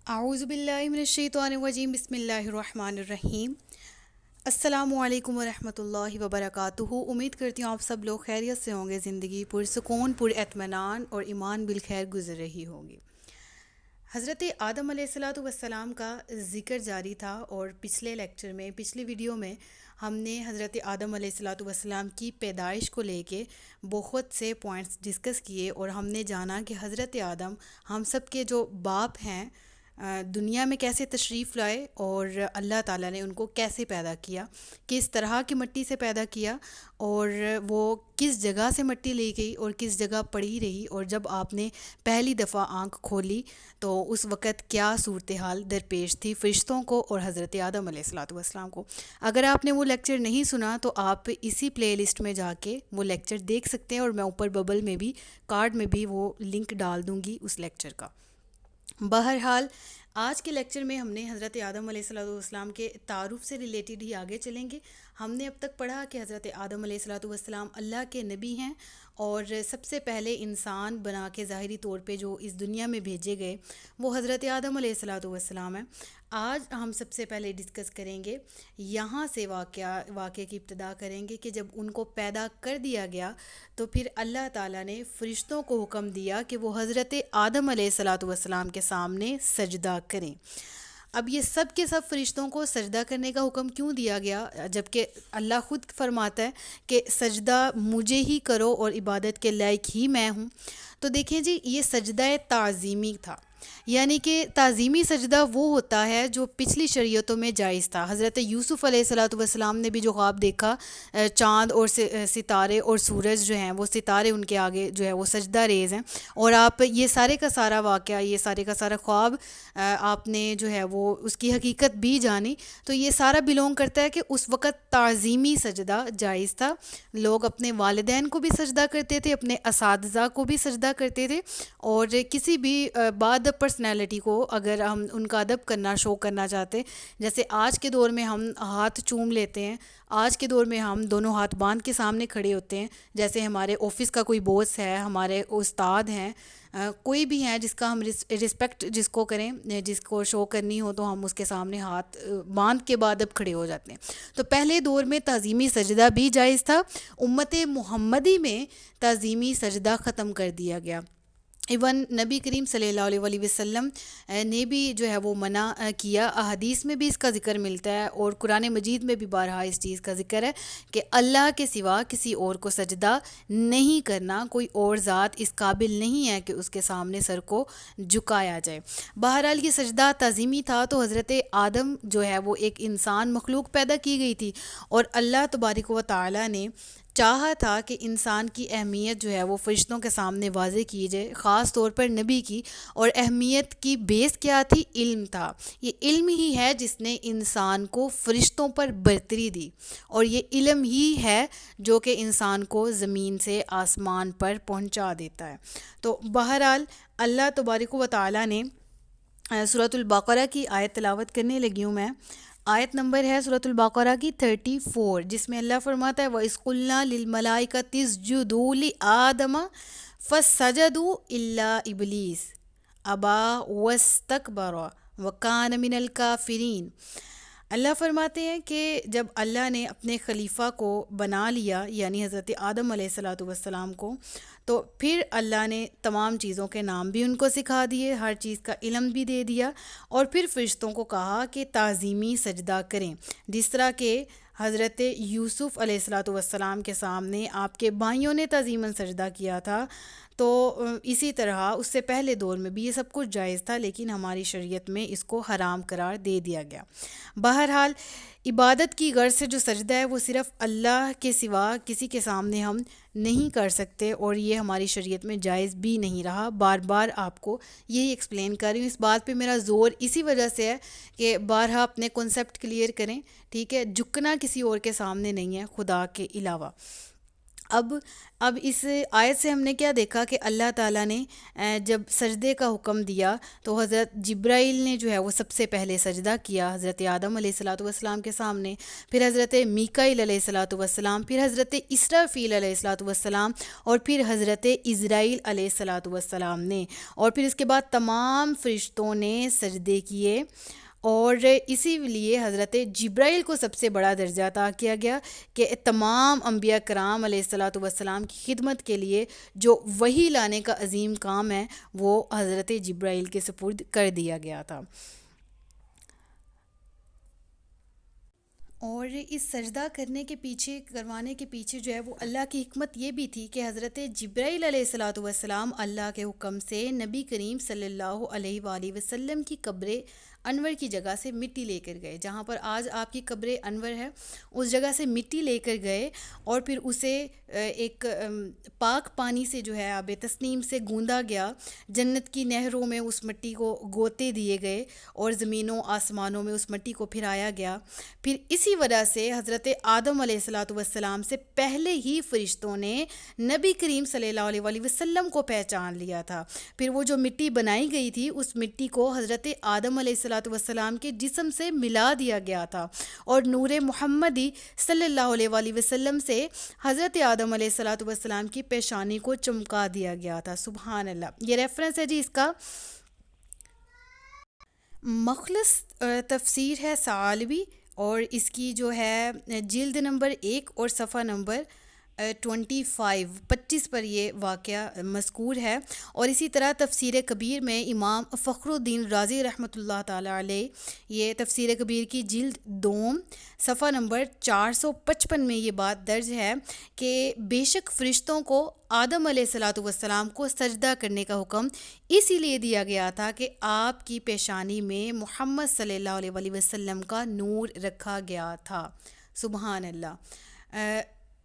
اعوذ باللہ من الشیطان الرجیم بسم اللہ الرحمن الرحیم۔ السلام علیکم ورحمۃ اللہ وبرکاتہ۔ امید کرتی ہوں آپ سب لوگ خیریت سے ہوں گے، زندگی پرسکون پر اطمینان اور ایمان بالخیر گزر رہی ہوگی۔ حضرت آدم علیہ السلام کا ذکر جاری تھا، اور پچھلے لیکچر میں، پچھلی ویڈیو میں ہم نے حضرت آدم علیہ السلام کی پیدائش کو لے کے بہت سے پوائنٹس ڈسکس کیے، اور ہم نے جانا کہ حضرت آدم ہم سب کے جو باپ ہیں، دنیا میں کیسے تشریف لائے، اور اللہ تعالیٰ نے ان کو کیسے پیدا کیا، کس طرح کی مٹی سے پیدا کیا، اور وہ کس جگہ سے مٹی لی گئی اور کس جگہ پڑی رہی، اور جب آپ نے پہلی دفعہ آنکھ کھولی تو اس وقت کیا صورتحال درپیش تھی فرشتوں کو اور حضرت آدم علیہ السلام کو۔ اگر آپ نے وہ لیکچر نہیں سنا تو آپ اسی پلے لسٹ میں جا کے وہ لیکچر دیکھ سکتے ہیں، اور میں اوپر ببل میں بھی، کارڈ میں بھی وہ لنک ڈال دوں گی اس لیکچر کا۔ بہرحال آج کے لیکچر میں ہم نے حضرت آدم علیہ السلام کے تعارف سے ریلیٹڈ ہی آگے چلیں گے۔ ہم نے اب تک پڑھا کہ حضرت آدم علیہ السلام اللہ کے نبی ہیں، اور سب سے پہلے انسان بنا کے ظاہری طور پہ جو اس دنیا میں بھیجے گئے وہ حضرت آدم علیہ السلام ہیں۔ آج ہم سب سے پہلے ڈسکس کریں گے، یہاں سے واقعے کی ابتدا کریں گے کہ جب ان کو پیدا کر دیا گیا تو پھر اللہ تعالیٰ نے فرشتوں کو حکم دیا کہ وہ حضرت آدم علیہ السلام کے سامنے سجدہ کریں۔ اب یہ سب کے سب فرشتوں کو سجدہ کرنے کا حکم کیوں دیا گیا، جبکہ اللہ خود فرماتا ہے کہ سجدہ مجھے ہی کرو اور عبادت کے لائق ہی میں ہوں؟ تو دیکھیں جی، یہ سجدہ تعظیمی تھا، یعنی کہ تعظیمی سجدہ وہ ہوتا ہے جو پچھلی شریعتوں میں جائز تھا۔ حضرت یوسف علیہ السلام نے بھی جو خواب دیکھا، چاند اور ستارے اور سورج جو ہیں، وہ ستارے ان کے آگے جو ہے وہ سجدہ ریز ہیں، اور آپ یہ سارے کا سارا واقعہ، یہ سارے کا سارا خواب آپ نے جو ہے وہ اس کی حقیقت بھی جانی، تو یہ سارا بلونگ کرتا ہے کہ اس وقت تعظیمی سجدہ جائز تھا۔ لوگ اپنے والدین کو بھی سجدہ کرتے تھے، اپنے اساتذہ کو بھی سجدہ کرتے تھے، اور کسی بھی بعد پرسنالٹی کو اگر ہم ان کا ادب کرنا، شو کرنا چاہتے، جیسے آج کے دور میں ہم ہاتھ چوم لیتے ہیں، آج کے دور میں ہم دونوں ہاتھ باندھ کے سامنے کھڑے ہوتے ہیں، جیسے ہمارے آفس کا کوئی باس ہے، ہمارے استاد ہیں، کوئی بھی ہیں جس کا ہم رسپیکٹ جس کو کریں، جس کو شو کرنی ہو تو ہم اس کے سامنے ہاتھ باندھ کے بعد اب کھڑے ہو جاتے ہیں۔ تو پہلے دور میں تعظیمی سجدہ بھی جائز تھا، امت محمدی میں تعظیمی سجدہ ختم کر دیا گیا۔ ایون نبی کریم صلی اللہ علیہ وسلم نے بھی جو ہے وہ منع کیا، احادیث میں بھی اس کا ذکر ملتا ہے، اور قرآن مجید میں بھی بارہا اس چیز کا ذکر ہے کہ اللہ کے سوا کسی اور کو سجدہ نہیں کرنا، کوئی اور ذات اس قابل نہیں ہے کہ اس کے سامنے سر کو جھکایا جائے۔ بہرحال یہ سجدہ تعظیمی تھا، تو حضرت آدم جو ہے وہ ایک انسان مخلوق پیدا کی گئی تھی، اور اللہ تبارک و تعالیٰ نے چاہا تھا کہ انسان کی اہمیت جو ہے وہ فرشتوں کے سامنے واضح کی جائے، خاص طور پر نبی کی، اور اہمیت کی بیس کیا تھی؟ علم تھا۔ یہ علم ہی ہے جس نے انسان کو فرشتوں پر برتری دی، اور یہ علم ہی ہے جو کہ انسان کو زمین سے آسمان پر پہنچا دیتا ہے۔ تو بہرحال اللہ تبارک و تعالیٰ نے سورۃ البقرہ کی آیت تلاوت کرنے لگی ہوں میں۔ آیت نمبر ہے سورۃ البقرہ کی 34، جس میں اللہ فرماتا ہے وَإِذْ قُلْنَا لِلْمَلَائِكَةِ اسْجُدُوا لِآدَمَ فَسَجَدُوا إِلَّا إِبْلِيسَ أَبَىٰ وَاسْتَكْبَرَ وَكَانَ مِنَ الْكَافِرِينَ۔ اللہ فرماتے ہیں کہ جب اللہ نے اپنے خلیفہ کو بنا لیا، یعنی حضرت آدم علیہ السلام کو، تو پھر اللہ نے تمام چیزوں کے نام بھی ان کو سکھا دیے، ہر چیز کا علم بھی دے دیا، اور پھر فرشتوں کو کہا کہ تعظیمی سجدہ کریں، جس طرح کہ حضرت یوسف علیہ السلام کے سامنے آپ کے بھائیوں نے تعظیماً سجدہ کیا تھا، تو اسی طرح اس سے پہلے دور میں بھی یہ سب کچھ جائز تھا، لیکن ہماری شریعت میں اس کو حرام قرار دے دیا گیا۔ بہرحال عبادت کی غرض سے جو سجدہ ہے وہ صرف اللہ کے سوا کسی کے سامنے ہم نہیں کر سکتے، اور یہ ہماری شریعت میں جائز بھی نہیں رہا۔ بار بار آپ کو یہی ایکسپلین کر رہی ہوں، اس بات پہ میرا زور اسی وجہ سے ہے کہ بارہا اپنے کنسیپٹ کلیئر کریں، ٹھیک ہے؟ جھکنا کسی اور کے سامنے نہیں ہے خدا کے علاوہ۔ اب اب اس آیت سے ہم نے کیا دیکھا کہ اللہ تعالیٰ نے جب سجدے کا حکم دیا تو حضرت جبرائیل نے جو ہے وہ سب سے پہلے سجدہ کیا حضرت آدم علیہ الصلاۃ والسلام کے سامنے، پھر حضرت میکائیل علیہ الصلاۃ والسلام، پھر حضرت اسرافیل علیہ الصلاۃ والسلام، اور پھر حضرت عزرائیل علیہ الصلاۃ والسلام نے، اور پھر اس کے بعد تمام فرشتوں نے سجدے کیے، اور اسی لیے حضرت جبرائیل کو سب سے بڑا درجہ عطا کیا گیا کہ تمام انبیاء کرام علیہ الصلاۃ والسلام کی خدمت کے لیے جو وحی لانے کا عظیم کام ہے وہ حضرت جبرائیل کے سپرد کر دیا گیا تھا۔ اور اس سجدہ کروانے کے پیچھے جو ہے وہ اللہ کی حکمت یہ بھی تھی کہ حضرت جبرائیل علیہ الصلاۃ والسلام اللہ کے حکم سے نبی کریم صلی اللہ علیہ وآلہ وسلم کی قبر انور کی جگہ سے مٹی لے کر گئے، جہاں پر آج آپ کی قبر انور ہے اس جگہ سے مٹی لے کر گئے، اور پھر اسے ایک پاک پانی سے جو ہے آب تسنیم سے گوندا گیا، جنت کی نہروں میں اس مٹی کو گوتے دیے گئے اور زمینوں آسمانوں میں اس مٹی کو پھرایا گیا۔ پھر اسی وجہ سے حضرت آدم علیہ الصلاۃ والسلام سے پہلے ہی فرشتوں نے نبی کریم صلی اللہ علیہ وآلہ وسلم کو پہچان لیا تھا۔ پھر وہ جو مٹی بنائی گئی تھی اس مٹی کو حضرت آدم علیہ الصلاۃ والسلام کے جسم سے ملا دیا گیا تھا، اور نور محمدی صلی اللہ علیہ وآلہ وسلم سے حضرت آدم علیہ الصلاۃ والسلام کی پیشانی کو چمکا دیا گیا تھا۔ سبحان اللہ۔ یہ ریفرنس ہے جی اس کا مخلص تفسیر ہے ثعالبی، اور اس کی جو ہے جلد نمبر 1 اور صفحہ نمبر 25 پر یہ واقعہ مذکور ہے، اور اسی طرح تفسیر کبیر میں امام فخر الدین رازی رحمۃ اللہ تعالیٰ علیہ، یہ تفسیر کبیر کی جلد 2 صفحہ نمبر 455 میں یہ بات درج ہے کہ بے شک فرشتوں کو آدم علیہ الصلاۃ والسلام کو سجدہ کرنے کا حکم اسی لیے دیا گیا تھا کہ آپ کی پیشانی میں محمد صلی اللہ علیہ وآلہ وسلم کا نور رکھا گیا تھا۔ سبحان اللہ۔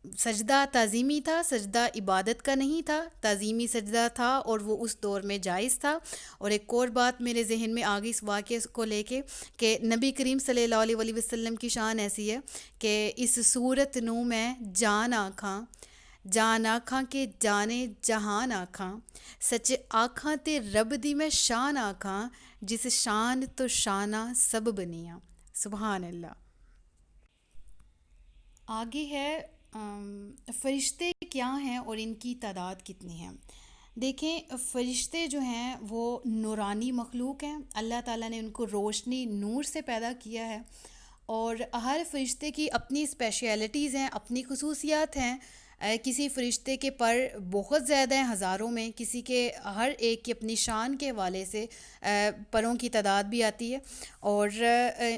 سجدہ تعظیمی تھا، سجدہ عبادت کا نہیں تھا، تعظیمی سجدہ تھا، اور وہ اس دور میں جائز تھا۔ اور ایک اور بات میرے ذہن میں آ گئی اس واقعے کو لے کے کہ نبی کریم صلی اللہ علیہ وآلہ وسلم کی شان ایسی ہے کہ اس صورت نو میں جان آکھاں کہ جانے جہان آکھاں، سچ آکھاں تے رب دی میں شان آکھاں، جس شان تو شانہ سب بنیاں۔ سبحان اللہ۔ آگے ہے فرشتے کیا ہیں اور ان کی تعداد کتنی ہے۔ دیکھیں، فرشتے جو ہیں وہ نورانی مخلوق ہیں، اللہ تعالیٰ نے ان کو روشنی نور سے پیدا کیا ہے، اور ہر فرشتے کی اپنی اسپیشلٹیز ہیں، اپنی خصوصیات ہیں۔ کسی فرشتے کے پر بہت زیادہ ہیں، ہزاروں میں، کسی کے ہر ایک کی اپنی شان کے حوالے سے پروں کی تعداد بھی آتی ہے، اور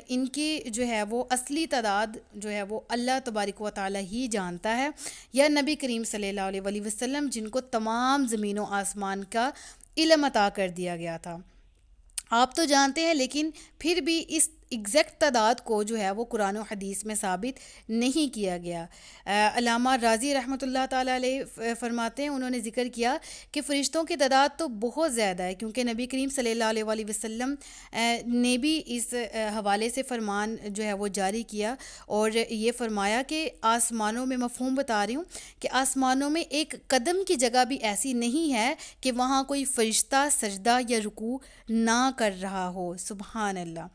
ان کی جو ہے وہ اصلی تعداد جو ہے وہ اللہ تبارک و تعالیٰ ہی جانتا ہے، یا نبی کریم صلی اللہ علیہ وآلہ وسلم جن کو تمام زمین و آسمان کا علم عطا کر دیا گیا تھا۔ آپ تو جانتے ہیں، لیکن پھر بھی اس ایگزیکٹ تعداد کو جو ہے وہ قرآن و حدیث میں ثابت نہیں کیا گیا۔ علامہ رازی رحمۃ اللہ تعالیٰ علیہ فرماتے ہیں، انہوں نے ذکر کیا کہ فرشتوں کی تعداد تو بہت زیادہ ہے، کیونکہ نبی کریم صلی اللہ علیہ وآلہ وسلم نے بھی اس حوالے سے فرمان جو ہے وہ جاری کیا، اور یہ فرمایا کہ آسمانوں میں، مفہوم بتا رہی ہوں کہ آسمانوں میں ایک قدم کی جگہ بھی ایسی نہیں ہے کہ وہاں کوئی فرشتہ سجدہ یا رکوع نہ کر رہا ہو۔ سبحان اللہ۔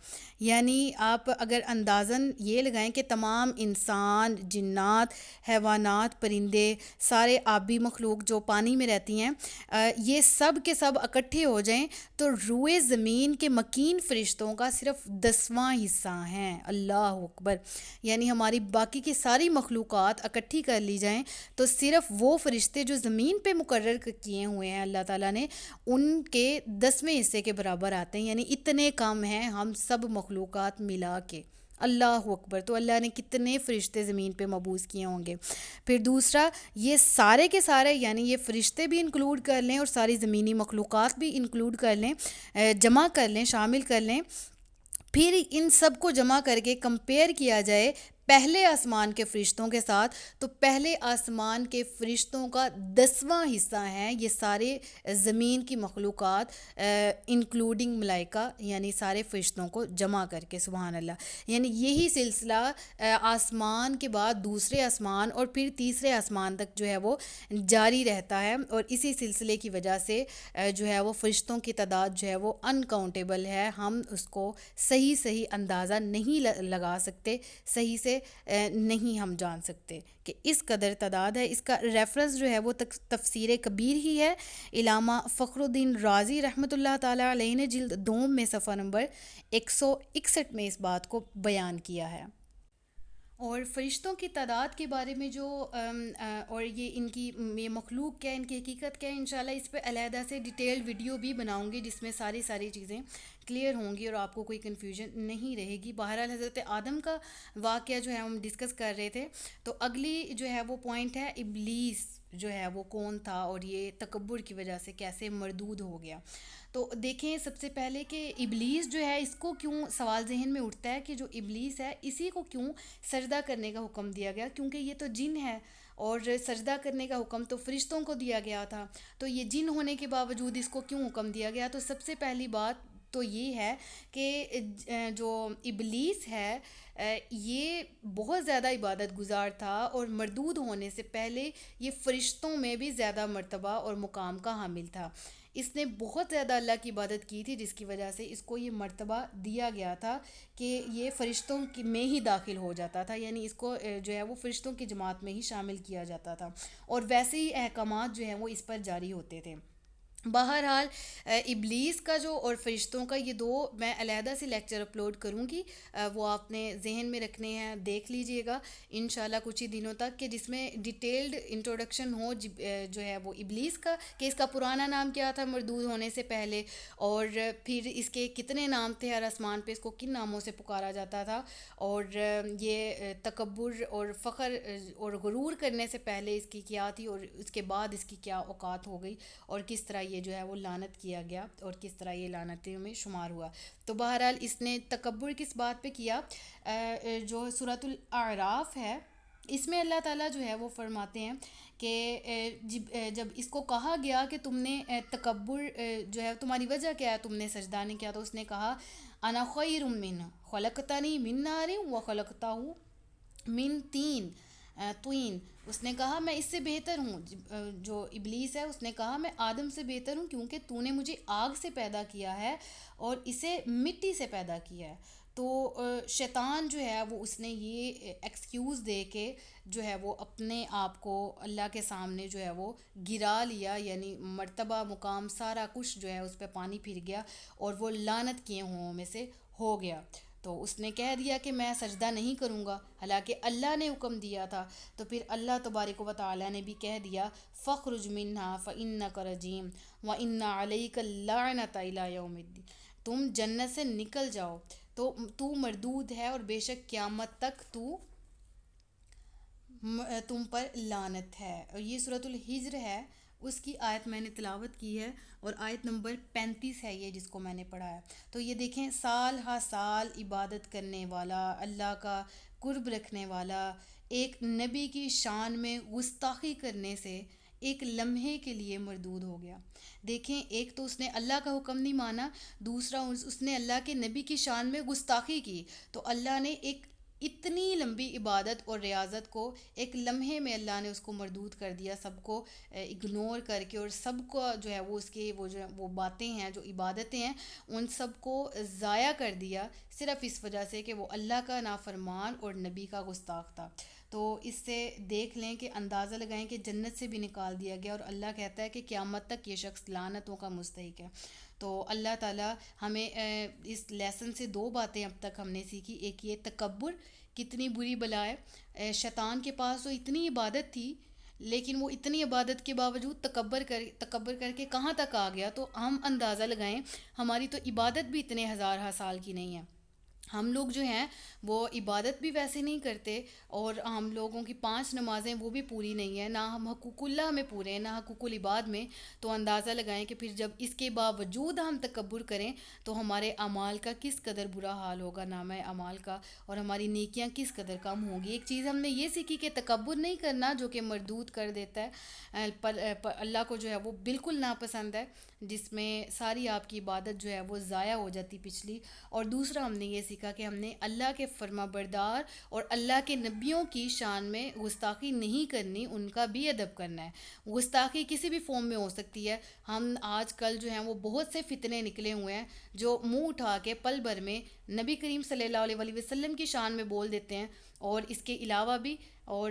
یعنی آپ اگر اندازاً یہ لگائیں کہ تمام انسان، جنات، حیوانات، پرندے، سارے آبی مخلوق جو پانی میں رہتی ہیں، یہ سب کے سب اکٹھے ہو جائیں تو روئے زمین کے مکین فرشتوں کا صرف 10واں حصہ ہیں۔ اللہ اکبر۔ یعنی ہماری باقی کی ساری مخلوقات اکٹھی کر لی جائیں تو صرف وہ فرشتے جو زمین پہ مقرر کیے ہوئے ہیں اللہ تعالیٰ نے، ان کے 10ویں حصے کے برابر آتے ہیں، یعنی اتنے کم ہیں ہم سب مخلوقات ملا کے۔ اللہ اکبر۔ تو اللہ نے کتنے فرشتے زمین پہ مبعوث کیے ہوں گے۔ پھر دوسرا، یہ سارے کے سارے، یعنی یہ فرشتے بھی انکلوڈ کر لیں اور ساری زمینی مخلوقات بھی انکلوڈ کر لیں، جمع کر لیں، شامل کر لیں، پھر ان سب کو جمع کر کے کمپیئر کیا جائے پہلے آسمان کے فرشتوں کے ساتھ، تو پہلے آسمان کے فرشتوں کا 10واں حصہ ہیں یہ سارے زمین کی مخلوقات، انکلوڈنگ ملائکہ، یعنی سارے فرشتوں کو جمع کر کے، سبحان اللہ، یعنی یہی سلسلہ آسمان کے بعد دوسرے آسمان اور پھر تیسرے آسمان تک جو ہے وہ جاری رہتا ہے، اور اسی سلسلے کی وجہ سے جو ہے وہ فرشتوں کی تعداد جو ہے وہ انکاؤنٹیبل ہے، ہم اس کو صحیح اندازہ نہیں لگا سکتے، صحیح سے نہیں ہم جان سکتے کہ اس قدر تعداد ہے۔ اس کا ریفرنس جو ہے وہ تفسیر کبیر ہی ہے، علامہ فخر الدین رازی رحمۃ اللہ تعالیٰ علیہ نے جلد دوم میں صفحہ نمبر 161 میں اس بات کو بیان کیا ہے۔ اور فرشتوں کی تعداد کے بارے میں جو اور یہ ان کی یہ مخلوق کیا ہے، ان کی حقیقت کیا ہے، انشاءاللہ اس پہ علیحدہ سے ڈیٹیلڈ ویڈیو بھی بناؤں گی جس میں ساری چیزیں کلیئر ہوں گی اور آپ کو کوئی کنفیوژن نہیں رہے گی۔ بہرحال حضرت آدم کا واقعہ جو ہے ہم ڈسکس کر رہے تھے، تو اگلی جو ہے وہ پوائنٹ ہے ابلیس جو ہے وہ کون تھا اور یہ تکبر کی وجہ سے کیسے مردود ہو گیا۔ تو دیکھیں سب سے پہلے کہ ابلیس جو ہے اس کو کیوں سوال ذہن میں اٹھتا ہے کہ جو ابلیس ہے اسی کو کیوں سجدہ کرنے کا حکم دیا گیا، کیونکہ یہ تو جن ہے اور سجدہ کرنے کا حکم تو فرشتوں کو دیا گیا تھا، تو یہ جن ہونے کے باوجود اس کو کیوں حکم دیا گیا؟ تو سب سے پہلی بات تو یہ ہے کہ جو ابلیس ہے یہ بہت زیادہ عبادت گزار تھا اور مردود ہونے سے پہلے یہ فرشتوں میں بھی زیادہ مرتبہ اور مقام کا حامل تھا۔ اس نے بہت زیادہ اللہ کی عبادت کی تھی، جس کی وجہ سے اس کو یہ مرتبہ دیا گیا تھا کہ یہ فرشتوں میں ہی داخل ہو جاتا تھا، یعنی اس کو جو ہے وہ فرشتوں کی جماعت میں ہی شامل کیا جاتا تھا، اور ویسے ہی احکامات جو ہیں وہ اس پر جاری ہوتے تھے۔ بہرحال ابلیس کا جو اور فرشتوں کا یہ دو میں علیحدہ سے لیکچر اپلوڈ کروں گی، وہ آپ نے ذہن میں رکھنے ہیں، دیکھ لیجئے گا انشاءاللہ کچھ ہی دنوں تک، کہ جس میں ڈیٹیلڈ انٹروڈکشن ہو جو ہے وہ ابلیس کا، کہ اس کا پرانا نام کیا تھا مردود ہونے سے پہلے، اور پھر اس کے کتنے نام تھے، ہر آسمان پہ اس کو کن ناموں سے پکارا جاتا تھا، اور یہ تکبر اور فخر اور غرور کرنے سے پہلے اس کی کیا تھی اور اس کے بعد اس کی کیا اوقات ہو گئی، اور کس طرح یہ جو ہے وہ لعنت کیا گیا اور کس طرح یہ لعنتوں میں شمار ہوا۔ تو بہرحال اس نے تکبر کس بات پہ کیا؟ جو سورۃ الاعراف ہے اس میں اللہ تعالیٰ جو ہے وہ فرماتے ہیں کہ جب اس کو کہا گیا کہ تم نے تکبر جو ہے تمہاری وجہ کیا ہے، تم نے سجدہ نہیں کیا، تو اس نے کہا انا خیر منہ خلقتنی من نار وخلقتہ من طین، اس نے کہا میں اس سے بہتر ہوں، جو ابلیس ہے اس نے کہا میں آدم سے بہتر ہوں کیونکہ تو نے مجھے آگ سے پیدا کیا ہے اور اسے مٹی سے پیدا کیا ہے۔ تو شیطان جو ہے وہ اس نے یہ ایکسکیوز دے کے جو ہے وہ اپنے آپ کو اللہ کے سامنے جو ہے وہ گرا لیا، یعنی مرتبہ مقام سارا کچھ جو ہے اس پہ پانی پھر گیا اور وہ لعنت کیے ہوں میں سے ہو گیا۔ تو اس نے کہہ دیا کہ میں سجدہ نہیں کروں گا، حالانکہ اللہ نے حکم دیا تھا، تو پھر اللہ تبارک و تعالیٰ نے بھی کہہ دیا فَاخْرُجْ مِنْهَا فَإِنَّكَ رَجِيمٌ وَإِنَّ عَلَيْكَ اللَّعْنَةَ إِلَىٰ يَوْمِ الدِّينِ، تم جنت سے نکل جاؤ، تو مردود ہے اور بے شک قیامت تک تم پر لعنت ہے۔ اور یہ سورۃ الحجر ہے، اس کی آیت میں نے تلاوت کی ہے، اور آیت نمبر 35 ہے یہ جس کو میں نے پڑھا ہے۔ تو یہ دیکھیں سال ہا سال عبادت کرنے والا، اللہ کا قرب رکھنے والا، ایک نبی کی شان میں گستاخی کرنے سے ایک لمحے کے لیے مردود ہو گیا۔ دیکھیں ایک تو اس نے اللہ کا حکم نہیں مانا، دوسرا اس نے اللہ کے نبی کی شان میں گستاخی کی، تو اللہ نے ایک اتنی لمبی عبادت اور ریاضت کو ایک لمحے میں اللہ نے اس کو مردود کر دیا، سب کو اگنور کر کے، اور سب کو جو ہے وہ اس کے وہ باتیں ہیں جو عبادتیں ہیں ان سب کو ضائع کر دیا، صرف اس وجہ سے کہ وہ اللہ کا نافرمان اور نبی کا گستاخ تھا۔ تو اس سے دیکھ لیں کہ اندازہ لگائیں کہ جنت سے بھی نکال دیا گیا، اور اللہ کہتا ہے کہ قیامت تک یہ شخص لعنتوں کا مستحق ہے۔ تو اللہ تعالیٰ ہمیں اس لیسن سے دو باتیں اب تک ہم نے سیکھی، ایک یہ تکبر کتنی بری بلا ہے، شیطان کے پاس تو اتنی عبادت تھی لیکن وہ اتنی عبادت کے باوجود تکبر کر کے کہاں تک آ گیا، تو ہم اندازہ لگائیں ہماری تو عبادت بھی اتنے ہزار سال کی نہیں ہے، ہم لوگ جو ہیں وہ عبادت بھی ویسے نہیں کرتے، اور ہم لوگوں کی 5 نمازیں وہ بھی پوری نہیں ہیں، نہ ہم حقوق اللہ میں پورے ہیں، نہ حقوق العباد میں. تو اندازہ لگائیں کہ پھر جب اس کے باوجود ہم تکبر کریں تو ہمارے اعمال کا کس قدر برا حال ہوگا، نامہ اعمال کا، اور ہماری نیکیاں کس قدر کم ہوں گی. ایک چیز ہم نے یہ سیکھی کہ تکبر نہیں کرنا، جو کہ مردود کر دیتا ہے، اللہ کو جو ہے وہ بالکل ناپسند ہے، جس میں ساری آپ کی عبادت جو ہے وہ ضائع ہو جاتی پچھلی. اور دوسرا ہم نے یہ سیکھا کہ ہم نے اللہ کے فرما بردار اور اللہ کے نبیوں کی شان میں گستاخی نہیں کرنی، ان کا بھی ادب کرنا ہے. گستاخی کسی بھی فارم میں ہو سکتی ہے. ہم آج کل جو ہیں وہ بہت سے فتنے نکلے ہوئے ہیں جو منہ اٹھا کے پل بھر میں نبی کریم صلی اللہ علیہ وآلہ وسلم کی شان میں بول دیتے ہیں. اور اس کے علاوہ بھی، اور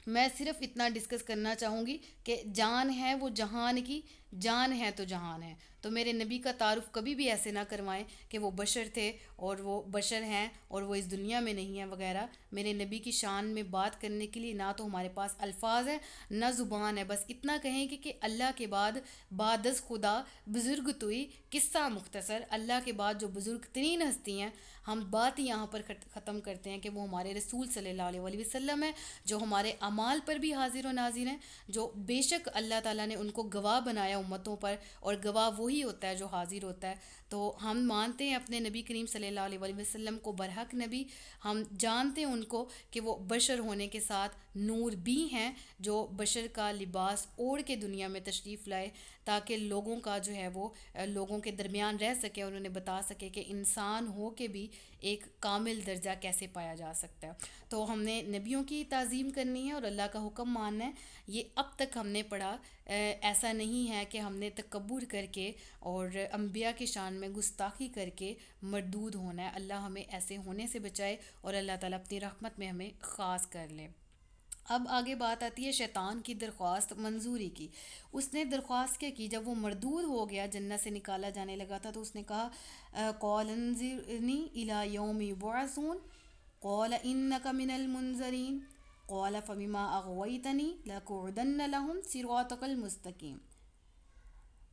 میں صرف اتنا ڈسکس کرنا چاہوں گی کہ جان ہے وہ جہان کی، جان ہے تو جہان ہے. تو میرے نبی کا تعارف کبھی بھی ایسے نہ کروائیں کہ وہ بشر تھے اور وہ بشر ہیں اور وہ اس دنیا میں نہیں ہیں وغیرہ. میرے نبی کی شان میں بات کرنے کے لیے نہ تو ہمارے پاس الفاظ ہیں نہ زبان ہے. بس اتنا کہیں گے کہ اللہ کے بعد بعد از خدا بزرگ توئی، قصہ مختصر. اللہ کے بعد جو بزرگ ترین ہستی ہیں، ہم بات ہی یہاں پر ختم کرتے ہیں کہ وہ ہمارے رسول صلی اللہ علیہ وآلہ وسلم ہیں، جو ہمارے اعمال پر بھی حاضر و ناظر ہیں، جو بے شک اللہ تعالیٰ نے ان کو گواہ بنایا امتوں پر، اور گواہ وہی ہوتا ہے جو حاضر ہوتا ہے. تو ہم مانتے ہیں اپنے نبی کریم صلی اللہ علیہ وآلہ وسلم کو برحق نبی. ہم جانتے ہیں ان کو کہ وہ بشر ہونے کے ساتھ نور بھی ہیں، جو بشر کا لباس اوڑھ کے دنیا میں تشریف لائے تاکہ لوگوں کا جو ہے وہ لوگوں کے درمیان رہ سکے اور انہیں بتا سکے کہ انسان ہو کے بھی ایک کامل درجہ کیسے پایا جا سکتا ہے. تو ہم نے نبیوں کی تعظیم کرنی ہے اور اللہ کا حکم ماننا ہے. یہ اب تک ہم نے پڑھا. ایسا نہیں ہے کہ ہم نے تکبر کر کے اور انبیاء کی شان میں گستاخی کر کے مردود ہونا ہے. اللہ ہمیں ایسے ہونے سے بچائے اور اللہ تعالیٰ اپنی رحمت میں ہمیں خاص کر لے. اب آگے بات آتی ہے شیطان کی درخواست منظوری کی. اس نے درخواست کیا کی جب وہ مردود ہو گیا، جنت سے نکالا جانے لگا تھا، تو اس نے کہا قال انظرنی الی یوم یبعثون قال انک من المنظرین قال فبما اغویتنی لأقعدن لهم صراطک المستقیم.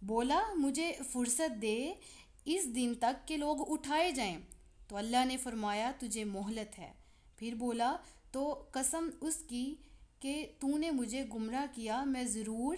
بولا مجھے فرصت دے اس دن تک کہ لوگ اٹھائے جائیں. تو اللہ نے فرمایا تجھے مہلت ہے. پھر بولا تو قسم اس کی کہ تو نے مجھے گمراہ کیا، میں ضرور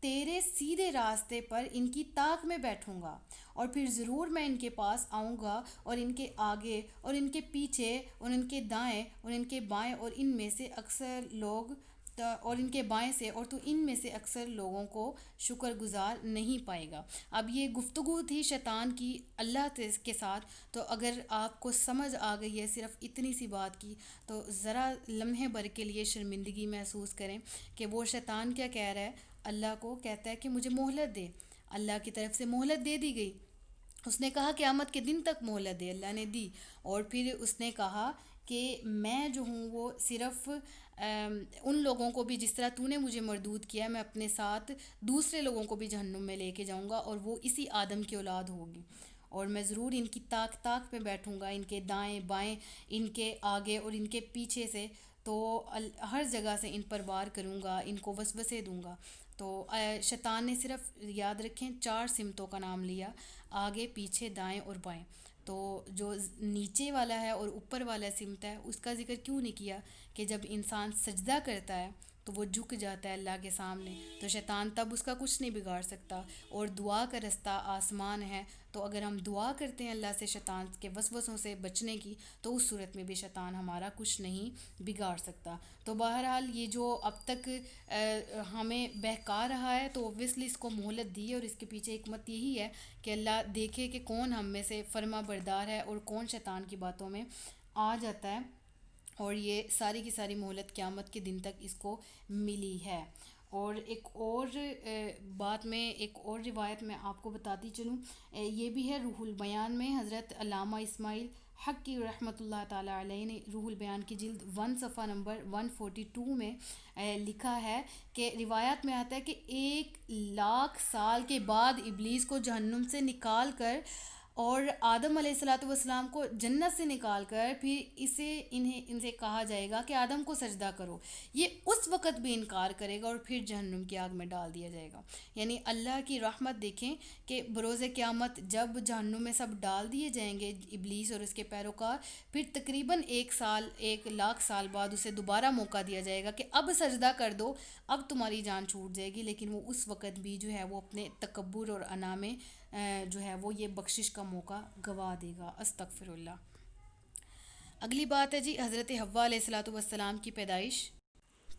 تیرے سیدھے راستے پر ان کی طاق میں بیٹھوں گا، اور پھر ضرور میں ان کے پاس آؤں گا، اور ان کے آگے اور ان کے پیچھے اور ان کے دائیں اور ان کے بائیں اور ان میں سے اکثر لوگ اور ان کے بائیں سے، اور تو ان میں سے اکثر لوگوں کو شکر گزار نہیں پائے گا. اب یہ گفتگو تھی شیطان کی اللہ کے ساتھ. تو اگر آپ کو سمجھ آ گئی ہے صرف اتنی سی بات کی، تو ذرا لمحے بھر کے لیے شرمندگی محسوس کریں کہ وہ شیطان کیا کہہ رہا ہے. اللہ کو کہتا ہے کہ مجھے مہلت دے. اللہ کی طرف سے مہلت دے دی گئی. اس نے کہا قیامت کے دن تک مہلت دے، اللہ نے دی. اور پھر اس نے کہا کہ میں جو ہوں وہ صرف ان لوگوں کو بھی جس طرح تو نے مجھے مردود کیا ہے، میں اپنے ساتھ دوسرے لوگوں کو بھی جہنم میں لے کے جاؤں گا، اور وہ اسی آدم کی اولاد ہوگی. اور میں ضرور ان کی طاق پہ بیٹھوں گا، ان کے دائیں بائیں، ان کے آگے اور ان کے پیچھے سے. تو ہر جگہ سے ان پر وار کروں گا، ان کو وسوسے دوں گا. تو شیطان نے صرف یاد رکھیں 4 سمتوں کا نام لیا: آگے، پیچھے، دائیں اور بائیں. تو جو نیچے والا ہے اور اوپر والا سمت ہے اس کا ذکر کیوں نہیں کیا کہ جب انسان سجدہ کرتا ہے تو وہ جھک جاتا ہے اللہ کے سامنے، تو شیطان تب اس کا کچھ نہیں بگاڑ سکتا. اور دعا کا رستہ آسمان ہے، تو اگر ہم دعا کرتے ہیں اللہ سے شیطان کے وسوسوں سے بچنے کی، تو اس صورت میں بھی شیطان ہمارا کچھ نہیں بگاڑ سکتا. تو بہرحال یہ جو اب تک ہمیں بہکا رہا ہے، تو اوبویسلی اس کو مہلت دی ہے، اور اس کے پیچھے حکمت یہی ہے کہ اللہ دیکھے کہ کون ہم میں سے فرما بردار ہے اور کون شیطان کی باتوں میں آ جاتا ہے. اور یہ ساری کی ساری مہلت قیامت کے دن تک اس کو ملی ہے. اور ایک اور بات میں ایک اور روایت میں آپ کو بتاتی چلوں، یہ بھی ہے روح البیان میں. حضرت علامہ اسماعیل حق کی رحمۃ اللہ تعالیٰ علیہ نے روح البیان کی جلد 1 صفحہ نمبر 142 میں لکھا ہے کہ روایات میں آتا ہے کہ 1,00,000 سال کے بعد ابلیس کو جہنم سے نکال کر اور آدم علیہ الصلوۃ والسلام کو جنت سے نکال کر پھر ان سے کہا جائے گا کہ آدم کو سجدہ کرو، یہ اس وقت بھی انکار کرے گا اور پھر جہنم کی آگ میں ڈال دیا جائے گا۔ یعنی اللہ کی رحمت دیکھیں کہ بروز قیامت جب جہنم میں سب ڈال دیے جائیں گے ابلیس اور اس کے پیروکار، پھر تقریباً 1 سال 1 لاکھ سال بعد اسے دوبارہ موقع دیا جائے گا کہ اب سجدہ کر دو، اب تمہاری جان چھوٹ جائے گی، لیکن وہ اس وقت بھی جو ہے وہ اپنے تکبر اور انا میں جو ہے وہ یہ بخشش کا موقع گوا دے گا۔ استغفر اللہ۔ اگلی بات ہے جی حضرت حوا علیہ الصلوۃ والسلام کی پیدائش۔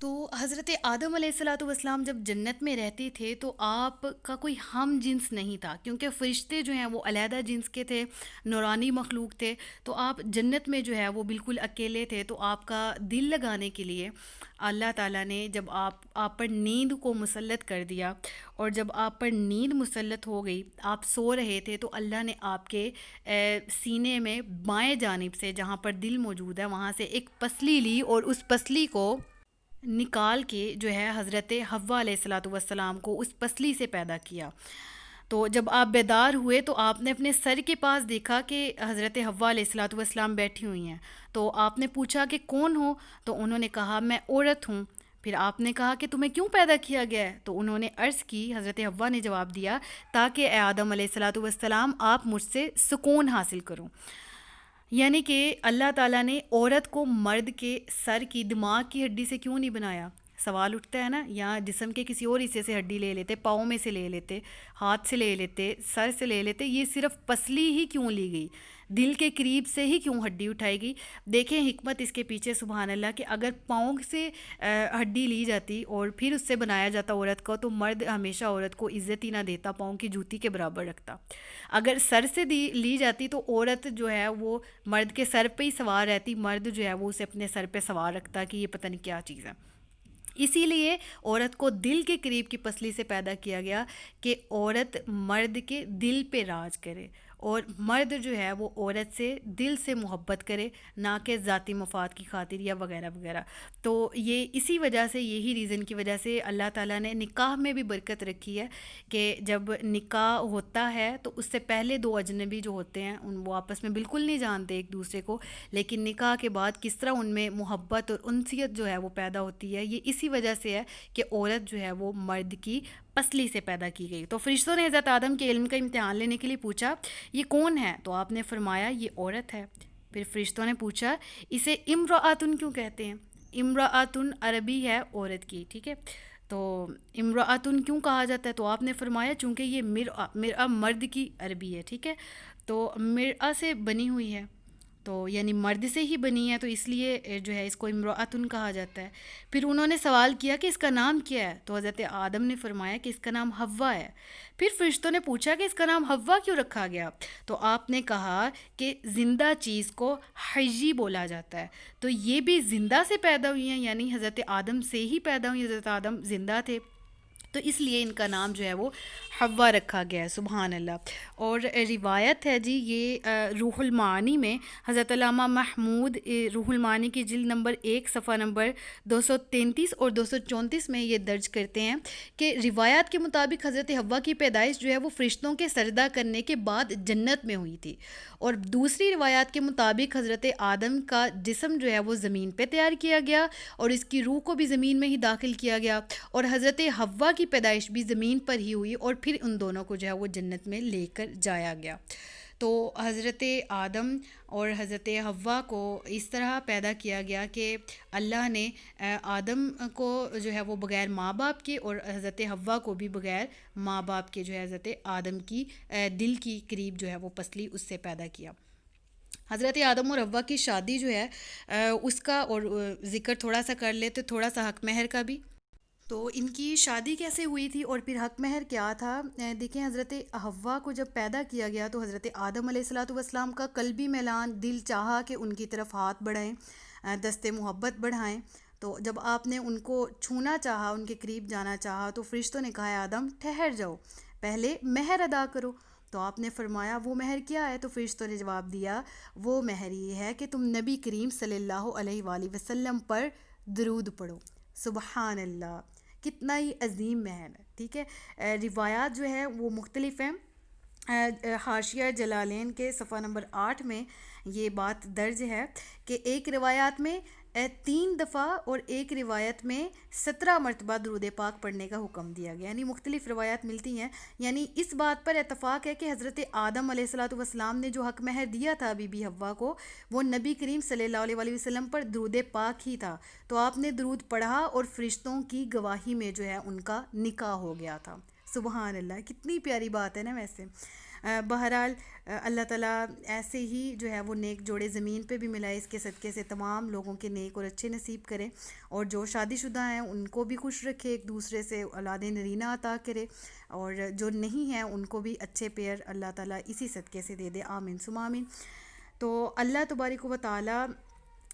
تو حضرت آدم علیہ الصلوۃ والسلام جب جنت میں رہتے تھے تو آپ کا کوئی ہم جنس نہیں تھا، کیونکہ فرشتے جو ہیں وہ علیحدہ جنس کے تھے، نورانی مخلوق تھے، تو آپ جنت میں جو ہے وہ بالکل اکیلے تھے۔ تو آپ کا دل لگانے کے لیے اللہ تعالیٰ نے جب آپ پر نیند کو مسلط کر دیا، اور جب آپ پر نیند مسلط ہو گئی، آپ سو رہے تھے، تو اللہ نے آپ کے سینے میں بائیں جانب سے جہاں پر دل موجود ہے وہاں سے ایک پسلی لی، اور اس پسلی کو نکال کے جو ہے حضرت حوا علیہ الصلوۃ والسلام کو اس پسلی سے پیدا کیا۔ تو جب آپ بیدار ہوئے تو آپ نے اپنے سر کے پاس دیکھا کہ حضرت حوا علیہ الصلوۃ والسلام بیٹھی ہوئی ہیں۔ تو آپ نے پوچھا کہ کون ہو؟ تو انہوں نے کہا میں عورت ہوں۔ پھر آپ نے کہا کہ تمہیں کیوں پیدا کیا گیا ہے؟ تو انہوں نے عرض کی، حضرت حوا نے جواب دیا، تاکہ اے آدم علیہ الصلوۃ والسلام آپ مجھ سے سکون حاصل کروں۔ یعنی کہ اللہ تعالیٰ نے عورت کو مرد کے سر کی دماغ کی ہڈی سے کیوں نہیں بنایا؟ سوال اٹھتا ہے نا، یا جسم کے کسی اور حصے سے ہڈی لے لیتے، پاؤں میں سے لے لیتے، ہاتھ سے لے لیتے، سر سے لے لیتے، یہ صرف پسلی ہی کیوں لی گئی؟ دل کے قریب سے ہی کیوں ہڈی اٹھائی گئی؟ دیکھیں حکمت اس کے پیچھے سبحان اللہ، کہ اگر پاؤں سے ہڈی لی جاتی اور پھر اس سے بنایا جاتا عورت کو، تو مرد ہمیشہ عورت کو عزت ہی نہ دیتا، پاؤں کی جوتی کے برابر رکھتا۔ اگر سر سے لی جاتی تو عورت جو ہے وہ مرد کے سر پہ ہی سوار رہتی، مرد جو ہے وہ اسے اپنے سر پہ سوار رکھتا کہ یہ پتہ نہیں کیا چیز ہے۔ اسی لیے عورت کو دل کے قریب کی پسلی سے پیدا کیا گیا کہ عورت مرد کے دل پہ راج کرے، اور مرد جو ہے وہ عورت سے دل سے محبت کرے، نہ کہ ذاتی مفاد کی خاطر یا وغیرہ وغیرہ۔ تو یہ اسی وجہ سے، یہی ریزن کی وجہ سے اللہ تعالیٰ نے نکاح میں بھی برکت رکھی ہے کہ جب نکاح ہوتا ہے تو اس سے پہلے دو اجنبی جو ہوتے ہیں وہ آپس میں بالکل نہیں جانتے ایک دوسرے کو، لیکن نکاح کے بعد کس طرح ان میں محبت اور انسیت جو ہے وہ پیدا ہوتی ہے، یہ اسی وجہ سے ہے کہ عورت جو ہے وہ مرد کی پسلی سے پیدا کی گئی۔ تو فرشتوں نے حضرت آدم کے علم کا امتحان لینے کے لیے پوچھا یہ کون ہے؟ تو آپ نے فرمایا یہ عورت ہے۔ پھر فرشتوں نے پوچھا اسے امرأتن کیوں کہتے ہیں؟ امرأتن عربی ہے عورت کی، ٹھیک ہے، تو امرأتن کیوں کہا جاتا ہے؟ تو آپ نے فرمایا چونکہ یہ مرأہ مرد کی عربی ہے، ٹھیک ہے، تو مرأہ سے بنی ہوئی ہے، تو یعنی مرد سے ہی بنی ہے، تو اس لیے جو ہے اس کو امرأتن کہا جاتا ہے۔ پھر انہوں نے سوال کیا کہ اس کا نام کیا ہے؟ تو حضرت آدم نے فرمایا کہ اس کا نام حوا ہے۔ پھر فرشتوں نے پوچھا کہ اس کا نام حوا کیوں رکھا گیا؟ تو آپ نے کہا کہ زندہ چیز کو حی بولا جاتا ہے، تو یہ بھی زندہ سے پیدا ہوئی ہیں، یعنی حضرت آدم سے ہی پیدا ہوئی، حضرت آدم زندہ تھے، تو اس لیے ان کا نام جو ہے وہ حوا رکھا گیا ہے، سبحان اللہ۔ اور روایت ہے جی، یہ روح المعانی میں حضرت علامہ محمود روح المعانی کی جلد نمبر 1 صفحہ نمبر 233 اور 234 میں یہ درج کرتے ہیں کہ روایات کے مطابق حضرت حوا کی پیدائش جو ہے وہ فرشتوں کے سجدہ کرنے کے بعد جنت میں ہوئی تھی، اور دوسری روایات کے مطابق حضرت آدم کا جسم جو ہے وہ زمین پہ تیار کیا گیا اور اس کی روح کو بھی زمین میں ہی داخل کیا گیا، اور حضرت حوا کی پیدائش بھی زمین پر ہی ہوئی، اور پھر ان دونوں کو جو ہے وہ جنت میں لے کر جایا گیا۔ تو حضرت آدم اور حضرت حوا کو اس طرح پیدا کیا گیا کہ اللہ نے آدم کو جو ہے وہ بغیر ماں باپ کے، اور حضرت حوا کو بھی بغیر ماں باپ کے جو ہے حضرت آدم کی دل کی قریب جو ہے وہ پسلی اس سے پیدا کیا۔ حضرت آدم اور حوا کی شادی جو ہے اس کا اور ذکر تھوڑا سا کر لیتے، تھوڑا سا حق مہر کا بھی۔ تو ان کی شادی کیسے ہوئی تھی اور پھر حق مہر کیا تھا؟ دیکھیں حضرت حوا کو جب پیدا کیا گیا تو حضرت آدم علیہ الصلوۃ والسلام کا قلبی میلان، دل چاہا کہ ان کی طرف ہاتھ بڑھائیں، دست محبت بڑھائیں۔ تو جب آپ نے ان کو چھونا چاہا، ان کے قریب جانا چاہا، تو فرشتوں نے کہا آدم ٹھہر جاؤ، پہلے مہر ادا کرو۔ تو آپ نے فرمایا وہ مہر کیا ہے؟ تو فرشتوں نے جواب دیا وہ مہر یہ ہے کہ تم نبی کریم صلی اللہ علیہ وآلہ وسلم پر درود پڑھو۔ سبحان اللہ، کتنا ہی عظیم مہر ہے، ٹھیک ہے۔ روایات جو ہے وہ مختلف ہیں، حاشیہ جلالین کے صفحہ نمبر 8 میں یہ بات درج ہے کہ ایک روایات میں 3 دفعہ اور ایک روایت میں 17 مرتبہ درود پاک پڑھنے کا حکم دیا گیا، یعنی مختلف روایات ملتی ہیں۔ یعنی اس بات پر اتفاق ہے کہ حضرت آدم علیہ الصلوۃ والسلام نے جو حق مہر دیا تھا بی بی حوا کو، وہ نبی کریم صلی اللہ علیہ وآلہ وسلم پر درود پاک ہی تھا، تو آپ نے درود پڑھا اور فرشتوں کی گواہی میں جو ہے ان کا نکاح ہو گیا تھا۔ سبحان اللہ، کتنی پیاری بات ہے نا ویسے۔ بہرحال اللہ تعالیٰ ایسے ہی جو ہے وہ نیک جوڑے زمین پہ بھی ملائے، اس کے صدقے سے تمام لوگوں کے نیک اور اچھے نصیب کرے، اور جو شادی شدہ ہیں ان کو بھی خوش رکھے، ایک دوسرے سے اولاد نرینہ عطا کرے، اور جو نہیں ہیں ان کو بھی اچھے پیئر اللہ تعالیٰ اسی صدقے سے دے دے، آمین ثم آمین۔ تو اللہ تبارک و تعالیٰ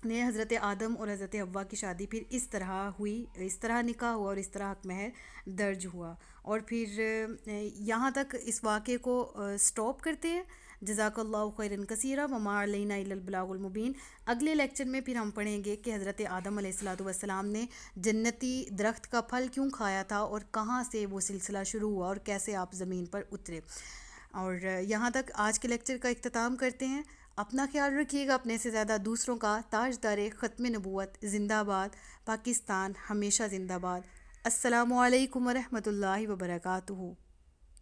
نے حضرت آدم اور حضرت حوا کی شادی پھر اس طرح ہوئی، اس طرح نکاح ہوا اور اس طرح حق مہر درج ہوا، اور پھر یہاں تک اس واقعے کو سٹاپ کرتے ہیں۔ جزاک اللہ خیرا کثیرا وما علینا الا البلاغ المبین۔ اگلے لیکچر میں پھر ہم پڑھیں گے کہ حضرت آدم علیہ الصلوۃ والسلام نے جنتی درخت کا پھل کیوں کھایا تھا، اور کہاں سے وہ سلسلہ شروع ہوا، اور کیسے آپ زمین پر اترے۔ اور یہاں تک آج کے لیکچر کا اختتام کرتے ہیں۔ اپنا خیال رکھیے گا، اپنے سے زیادہ دوسروں کا۔ تاجدار ختم نبوت زندہ باد، پاکستان ہمیشہ زندہ باد۔ السلام علیکم ورحمۃ اللہ وبرکاتہ۔